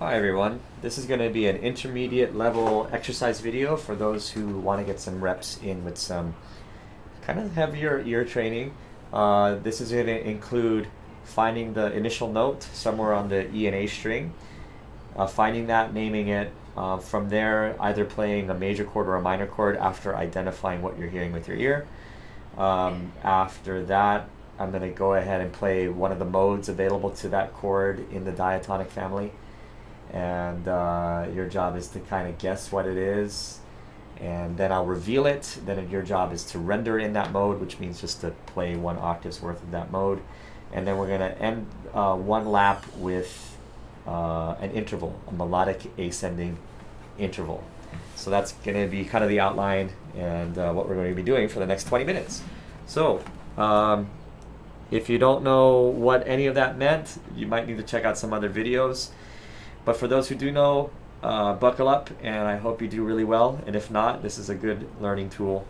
Hi everyone, this is going to be an intermediate level exercise video for those who want to get some reps in with some kind of heavier ear training. This is going to include finding the initial note somewhere on the E and A string, finding that, naming it, from there either playing a major chord or a minor chord after identifying what you're hearing with your ear. After that, I'm going to go ahead and play one of the modes available to that chord in the diatonic family. And your job is to kind of guess what it is, and then I'll reveal it. Then your job is to render in that mode, which means just to play one octave's worth of that mode. And then we're going to end one lap with an interval, a melodic ascending interval. So that's going to be kind of the outline and what we're going to be doing for the next 20 minutes. So if you don't know what any of that meant, you might need to check out some other videos. But for those who do know, buckle up, and I hope you do really well. And if not, this is a good learning tool.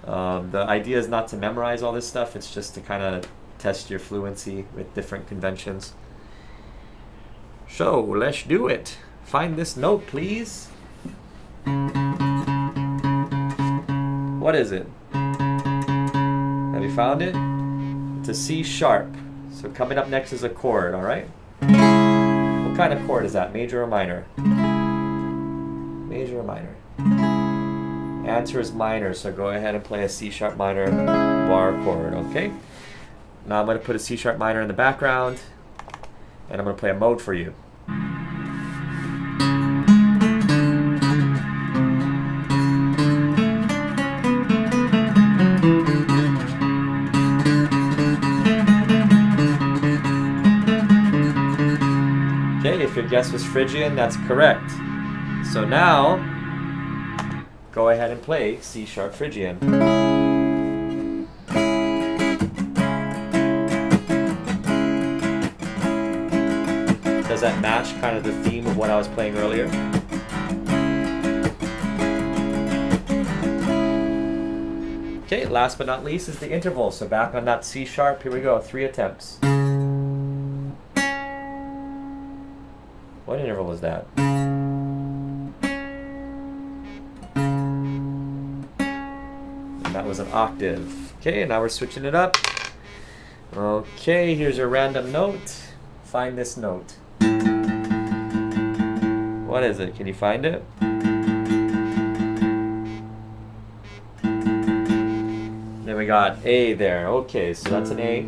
The idea is not to memorize all this stuff, it's just to kind of test your fluency with different conventions. So, let's do it. Find this note, please. What is it? Have you found it? It's a C sharp. So coming up next is a chord, alright? What kind of chord is that? Major or minor? Major or minor? Answer is minor, so go ahead and play a C sharp minor bar chord, okay? Now I'm going to put a C sharp minor in the background, and I'm going to play a mode for you. If your guess was Phrygian, that's correct. So now, go ahead and play C sharp Phrygian. Does that match kind of the theme of what I was playing earlier? Okay, last but not least is the interval. So back on that C sharp, here we go, 3 attempts. What interval is that? And that was an octave. Okay, now we're switching it up. Okay, here's a random note. Find this note. What is it? Can you find it? Then we got A there. Okay, so that's an A.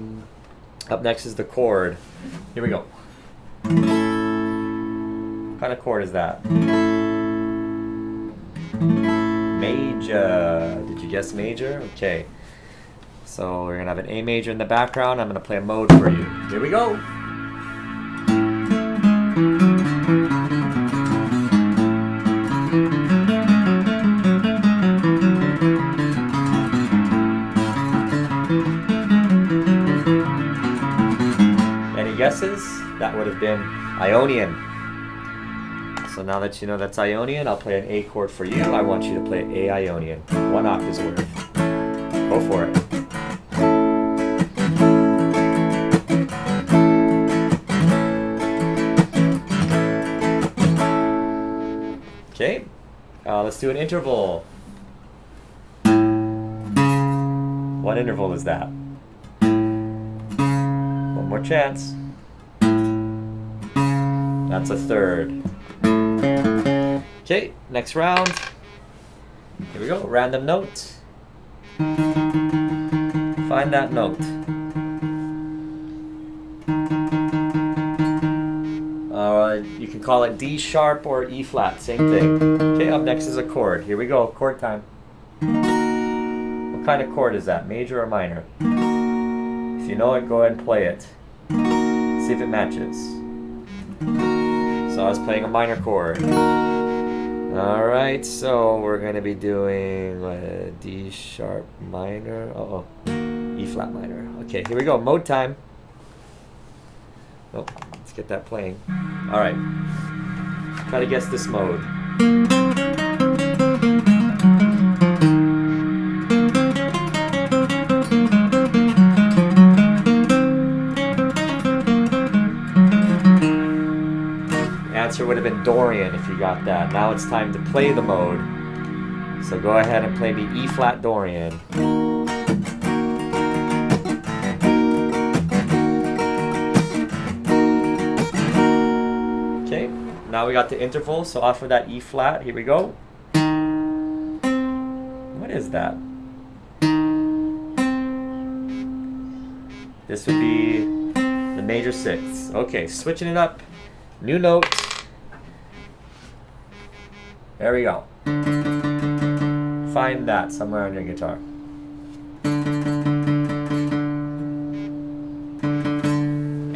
Up next is the chord. Here we go. What kind of chord is that? Major. Did you guess major? Okay. So we're going to have an A major in the background. I'm going to play a mode for you. Here we go. Any guesses? That would have been Ionian. So now that you know that's Ionian, I'll play an A chord for you. I want you to play A Ionian. 1 octave's worth. Go for it. Okay, let's do an interval. What interval is that? One more chance. That's a third. Okay, next round. Here we go, random note. Find that note. You can call it D sharp or E flat, same thing. Okay, up next is a chord. Here we go, chord time. What kind of chord is that, major or minor? If you know it, go ahead and play it. See if it matches. So I was playing a minor chord. Alright, so we're going to be doing D sharp minor. E flat minor. Okay, here we go. Mode time. Oh, let's get that playing. Alright. Try to guess this mode. answer would have been Dorian if you got that. Now it's time to play the mode. So go ahead and play me E flat Dorian. Okay, now we got the interval, so off of that E flat, here we go. What is that? This would be the major sixth. Okay, switching it up. New note. There we go. Find that somewhere on your guitar.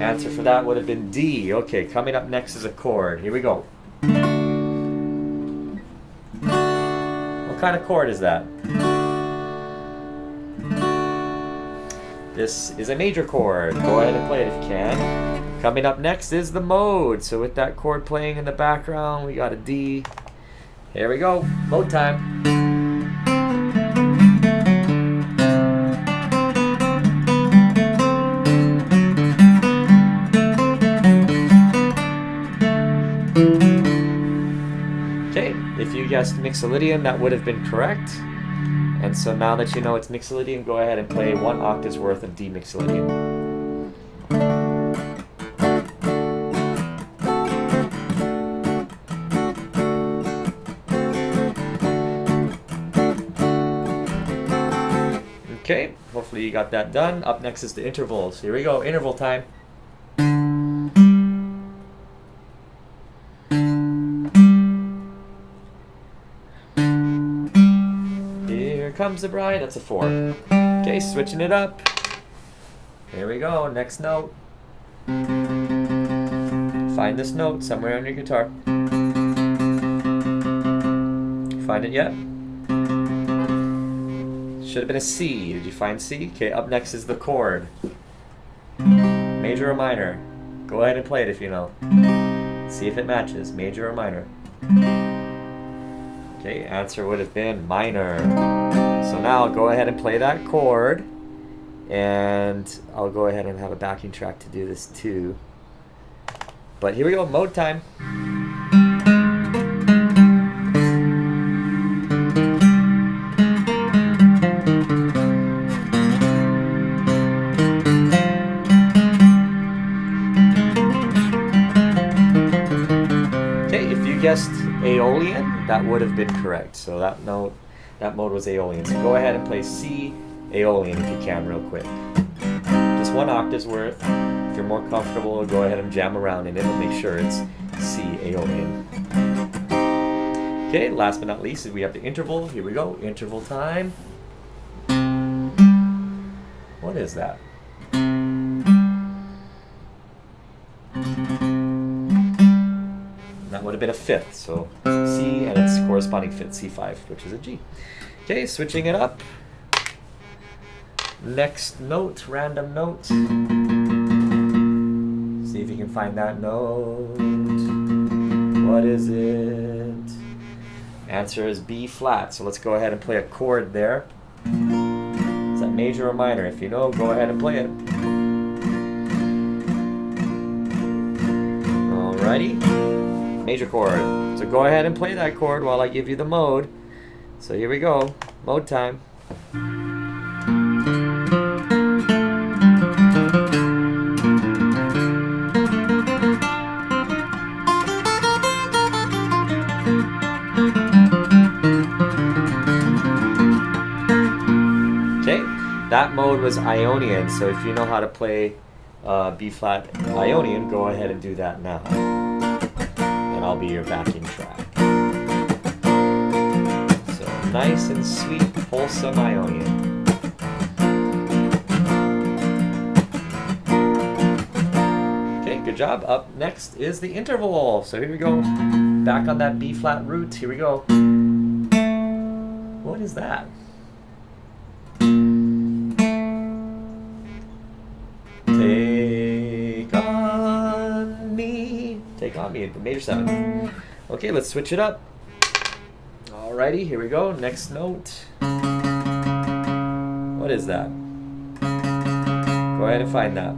Answer for that would have been D. Okay, coming up next is a chord. Here we go. What kind of chord is that? This is a major chord. Go ahead and play it if you can. Coming up next is the mode. So with that chord playing in the background, we got a D. Here we go. Mode time. Okay, if you guessed Mixolydian, that would have been correct. And so now that you know it's Mixolydian, go ahead and play 1 octave's worth of D Mixolydian. Okay, hopefully you got that done. Up next is the intervals. Here we go, interval time. Here comes the bride, that's a 4. Okay, switching it up. Here we go, next note. Find this note somewhere on your guitar. Find it yet? Should have been a C. Did you find C? Okay, up next is the chord. Major or minor? Go ahead and play it if you know. See if it matches, major or minor. Okay, answer would have been minor. So now go ahead and play that chord. And I'll go ahead and have a backing track to do this too. But here we go, mode time. Guessed Aeolian, that would have been correct. So that mode was Aeolian. So go ahead and play C Aeolian if you can real quick. Just 1 octave's worth. If you're more comfortable, go ahead and jam around in it and make sure it's C Aeolian. Okay, last but not least, we have the interval. Here we go, interval time. What is that? That would have been a 5th, so C and its corresponding 5th, C5, which is a G. Okay, switching it up. Next note, random note. See if you can find that note. What is it? Answer is B flat, so let's go ahead and play a chord there. Is that major or minor? If you know, go ahead and play it. Alrighty. Major chord. So go ahead and play that chord while I give you the mode. So here we go. Mode time. Okay, that mode was Ionian. So if you know how to play B flat Ionian, go ahead and do that now. And I'll be your backing track. So nice and sweet, wholesome Ionian. Okay, good job. Up next is the interval. So here we go. Back on that B flat root. Here we go. What is that? Take on me, the major 7. Okay, let's switch it up. Alrighty, here we go. Next note. What is that? Go ahead and find that.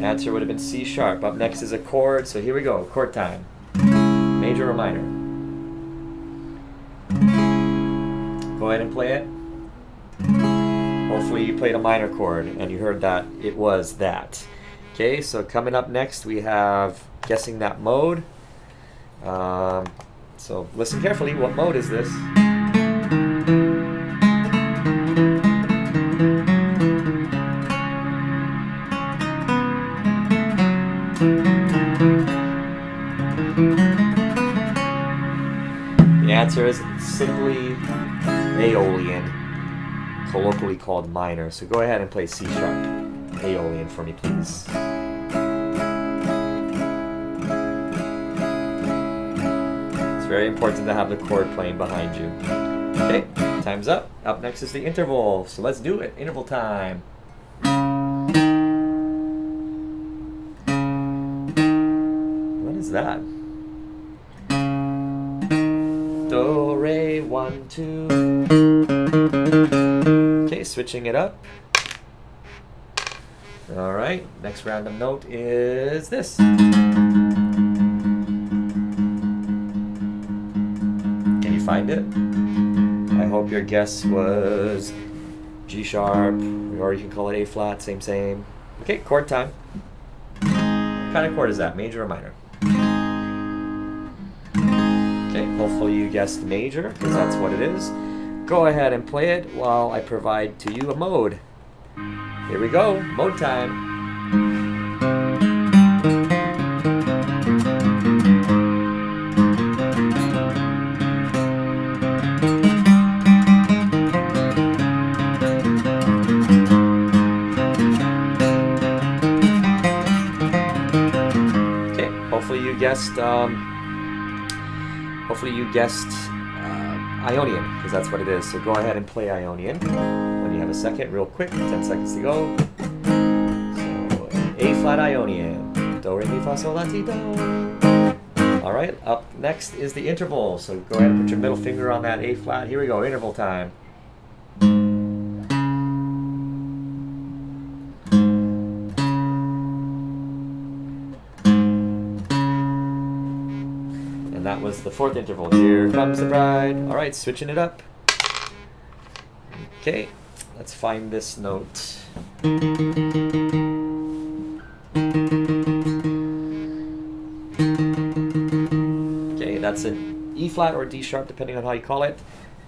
Answer would have been C sharp. Up next is a chord, so here we go, chord time. Major or minor? Go ahead and play it. Hopefully you played a minor chord and you heard that it was that. Okay, so coming up next we have guessing that mode. So listen carefully, what mode is this? The answer is simply Aeolian, colloquially called minor. So go ahead and play C sharp Aeolian for me, please. It's very important to have the chord playing behind you. Okay, time's up. Up next is the interval. So let's do it. Interval time. What is that? Do, re, 1, 2. Okay, switching it up. All right, next random note is this. Can you find it? I hope your guess was G sharp, or you can call it A flat, same. Okay, chord time. What kind of chord is that, major or minor? Okay, hopefully you guessed major, because that's what it is. Go ahead and play it while I provide to you a mode. Here we go, mode time. Okay, hopefully you guessed Ionian, because that's what it is. So go ahead and play Ionian when you have a second, real quick. 10 seconds to go. So A flat Ionian, do re mi fa sol la ti do. All right, up next is the interval. So go ahead and put your middle finger on that A flat. Here we go, interval time. And that was the fourth interval. Here comes the bride. All right, switching it up. Okay, let's find this note. Okay, that's an E flat or D sharp, depending on how you call it.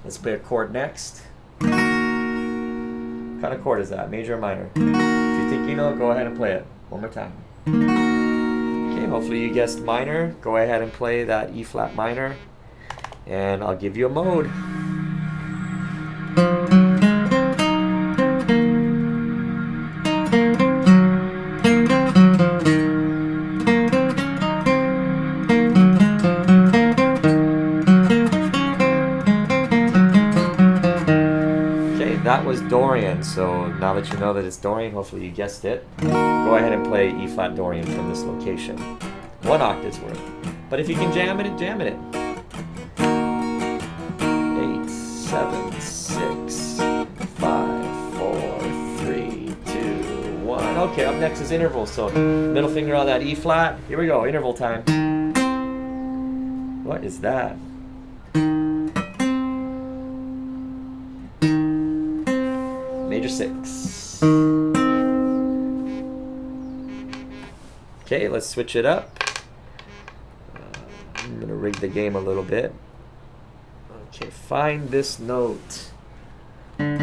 Let's play a chord next. What kind of chord is that, major or minor? If you think you know, go ahead and play it. One more time. Okay, hopefully you guessed minor. Go ahead and play that E flat minor, and I'll give you a mode. Okay, that was Dorian. So now that you know that it's Dorian, hopefully you guessed it. Go ahead and play E flat Dorian from this location. 1 octave's worth. But if you can jam it, jam it. 8, 7, 6, 5, 4, 3, 2, 1. Okay, up next is interval. So middle finger on that E flat. Here we go, interval time. What is that? Major 6. Okay, let's switch it up. I'm going to rig the game a little bit. Okay, find this note. Not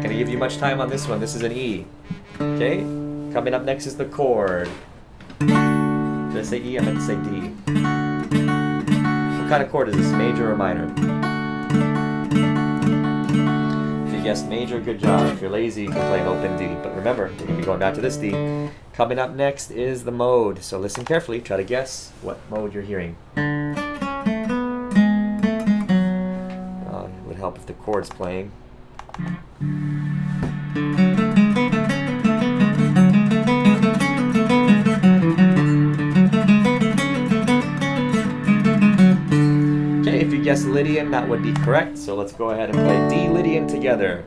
going to give you much time on this one. This is an E. Okay, coming up next is the chord. Did I say E? I meant to say D. What kind of chord is this, major or minor? Guessed major, good job. If you're lazy, you can play an open D. But remember, you're going to be going back to this D. Coming up next is the mode. So listen carefully. Try to guess what mode you're hearing. It would help if the chord's playing. If you guess Lydian, that would be correct. So let's go ahead and play D Lydian together.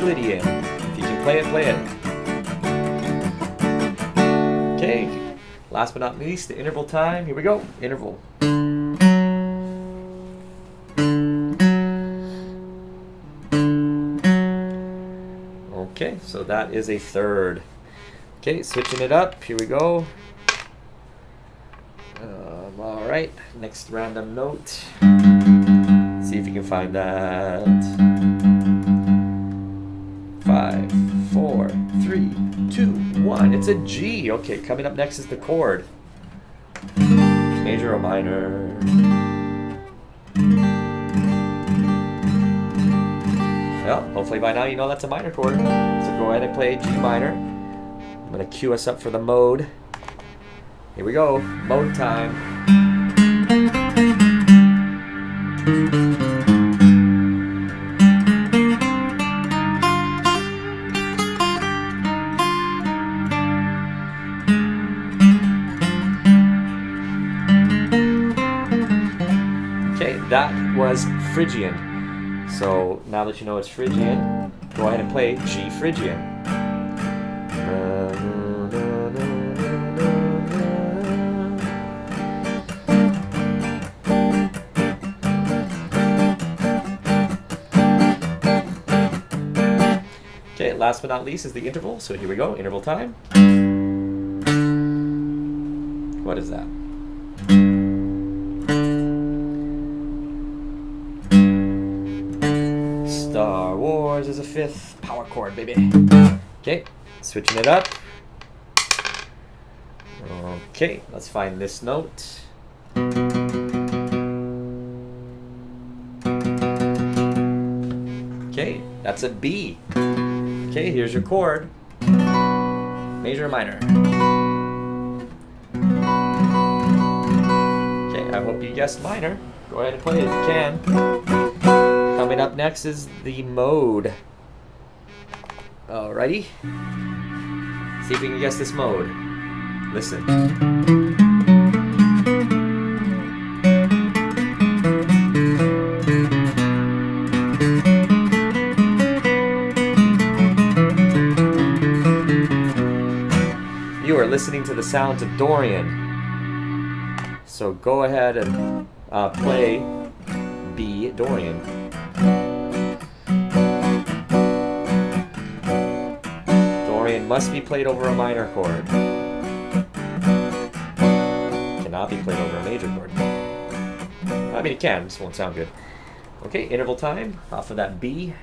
Lydian. If you can play it, play it. Okay, last but not least, the interval time. Here we go, interval. Okay, so that is a third. Okay, switching it up, here we go. All right, next random note. See if you can find that. 5, 4, 3, 2, 1. It's a G. Okay, coming up next is the chord. Major or minor? Well, hopefully by now you know that's a minor chord. So go ahead and play G minor. I'm going to cue us up for the mode. Here we go, mode time. Okay, that was Phrygian. So now that you know it's Phrygian, go ahead and play G Phrygian. Okay, last but not least is the interval. So here we go, interval time. What is that? Star Wars is a fifth power chord, baby. Okay, switching it up. Okay, let's find this note. Okay, that's a B. Okay, here's your chord. Major or minor? Okay, I hope you guessed minor. Go ahead and play it if you can. Coming up next is the mode. Alrighty. See if we can guess this mode. Listen. You are listening to the sounds of Dorian. So go ahead and play B Dorian. Dorian must be played over a minor chord. Cannot be played over a major chord. I mean, it can, just won't sound good. Okay, interval time off of that B.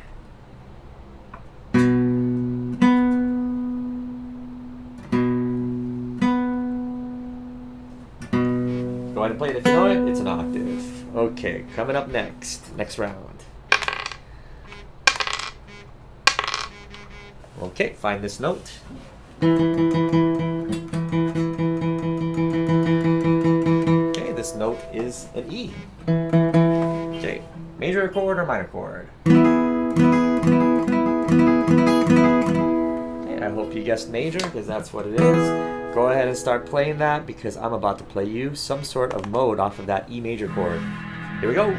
Go ahead and play it if you know it. It's an octave. Okay, coming up next round. Okay, find this note. Okay, this note is an E. Okay, major chord or minor chord? Okay, I hope you guessed major because that's what it is. Go ahead and start playing that because I'm about to play you some sort of mode off of that E major chord. Here we go.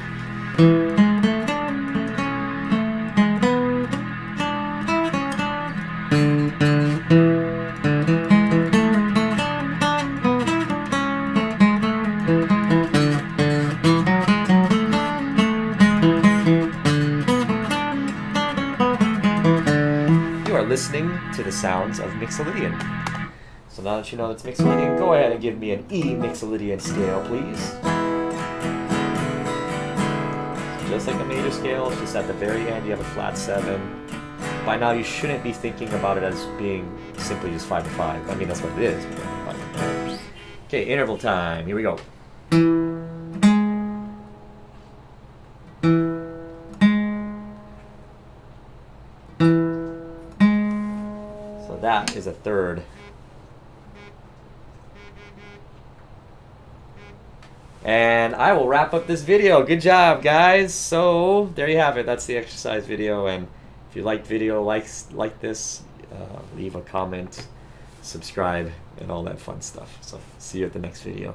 You are listening to the sounds of Mixolydian. So now that you know that's Mixolydian, go ahead and give me an E Mixolydian scale, please. Just like a major scale, it's just at the very end you have a flat 7. By now you shouldn't be thinking about it as being simply just 5 to 5. I mean, that's what it is. Okay, interval time. Here we go. So that is a third. And I will wrap up this video. Good job, guys. So there you have it. That's the exercise video. And if you liked video like this, leave a comment, subscribe, and all that fun stuff. So see you at the next video.